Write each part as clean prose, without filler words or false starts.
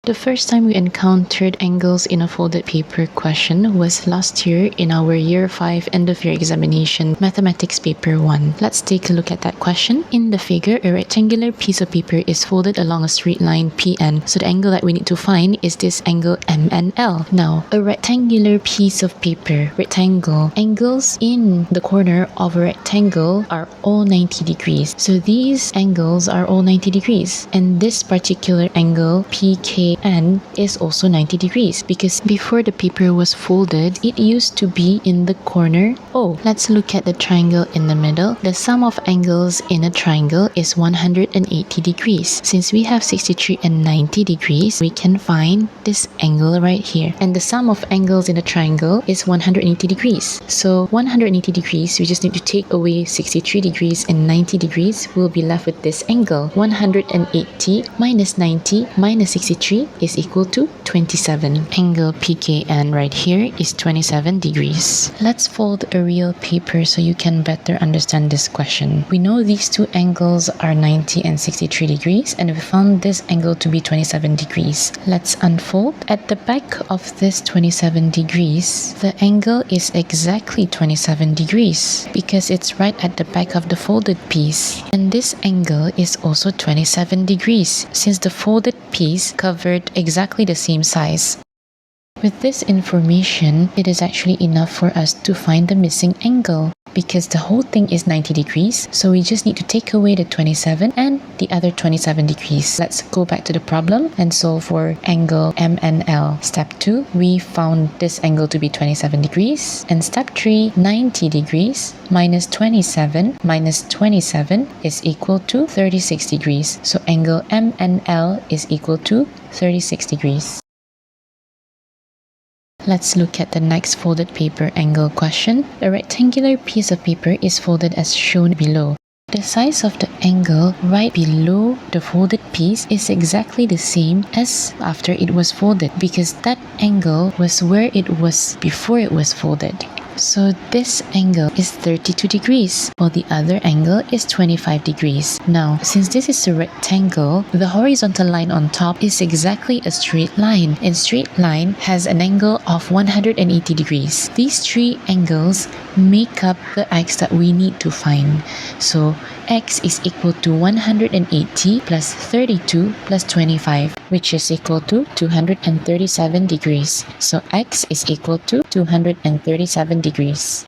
The first time we encountered angles in a folded paper question was last year in our Year 5 end of year examination, Mathematics Paper 1. Let's take a look at that question. In the figure, a rectangular piece of paper is folded along a straight line PN. So the angle that we need to find is this angle MNL. Now, a rectangular piece of paper, rectangle, angles in the corner of a rectangle are all 90 degrees. So these angles are all 90 degrees. And this particular angle, PKN, is also 90 degrees because before the paper was folded, it used to be in the corner O. Let's look at the triangle in the middle. The sum of angles in a triangle is 180 degrees. Since we have 63 and 90 degrees, we can find this angle right here. And the sum of angles in a triangle is 180 degrees. So 180 degrees, we just need to take away 63 degrees and 90 degrees. We'll be left with this angle. 180 minus 90 minus 63 is equal to 27. Angle PKN right here is 27 degrees. Let's fold a real paper so you can better understand this question. We know these two angles are 90 and 63 degrees, and we found this angle to be 27 degrees. Let's unfold. At the back of this 27 degrees, the angle is exactly 27 degrees because it's right at the back of the folded piece. And this angle is also 27 degrees since the folded piece covered exactly the same size. With this information, it is actually enough for us to find the missing angle because the whole thing is 90 degrees, so we just need to take away the 27 and the other 27 degrees. Let's go back to the problem and solve for angle MNL. Step 2, we found this angle to be 27 degrees, and step 3, 90 degrees minus 27 minus 27 is equal to 36 degrees. So angle MNL is equal to 36 degrees. Let's look at the next folded paper angle question. A rectangular piece of paper is folded as shown below. The size of the angle right below the folded piece is exactly the same as after it was folded because that angle was where it was before it was folded. So this angle is 32 degrees, while the other angle is 25 degrees. Now, since this is a rectangle, the horizontal line on top is exactly a straight line, and straight line has an angle of 180 degrees. These three angles make up the x that we need to find. So x is equal to 180 plus 32 plus 25, which is equal to 237 degrees. So x is equal to 237 degrees.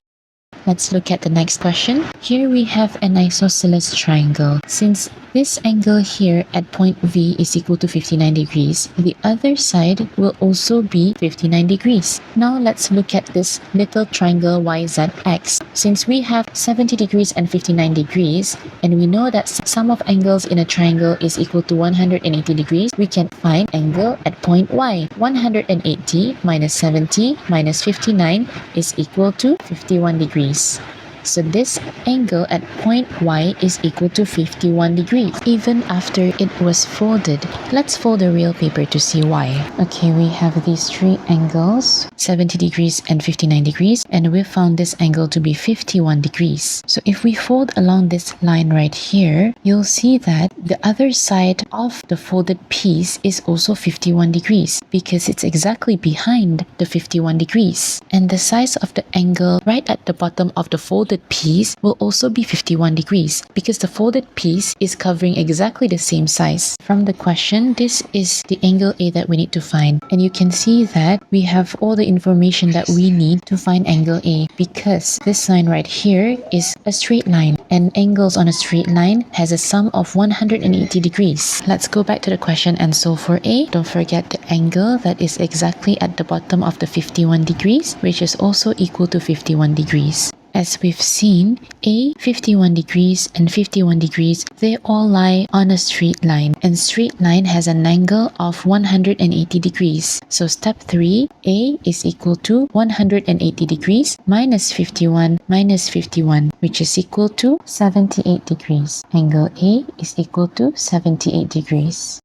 Let's look at the next question. Here we have an isosceles triangle. Since this angle here at point V is equal to 59 degrees, the other side will also be 59 degrees. Now let's look at this little triangle YZX. Since we have 70 degrees and 59 degrees, and we know that sum of angles in a triangle is equal to 180 degrees, we can find angle at point Y. 180 minus 70 minus 59 is equal to 51 degrees. So this angle at point Y is equal to 51 degrees, even after it was folded. Let's fold a real paper to see why. Okay, we have these three angles, 70 degrees and 59 degrees, and we found this angle to be 51 degrees. So if we fold along this line right here, you'll see that the other side of the folded piece is also 51 degrees because it's exactly behind the 51 degrees. And the size of the angle right at the bottom of the folded piece will also be 51 degrees because the folded piece is covering exactly the same size. From the question, this is the angle A that we need to find, and you can see that we have all the information that we need to find angle A because this line right here is a straight line, and angles on a straight line has a sum of 180 degrees. Let's go back to the question and solve for A. Don't forget the angle that is exactly at the bottom of the 51 degrees, which is also equal to 51 degrees. As we've seen, A, 51 degrees and 51 degrees, they all lie on a straight line, and straight line has an angle of 180 degrees. So step 3, A is equal to 180 degrees minus 51, which is equal to 78 degrees. Angle A is equal to 78 degrees.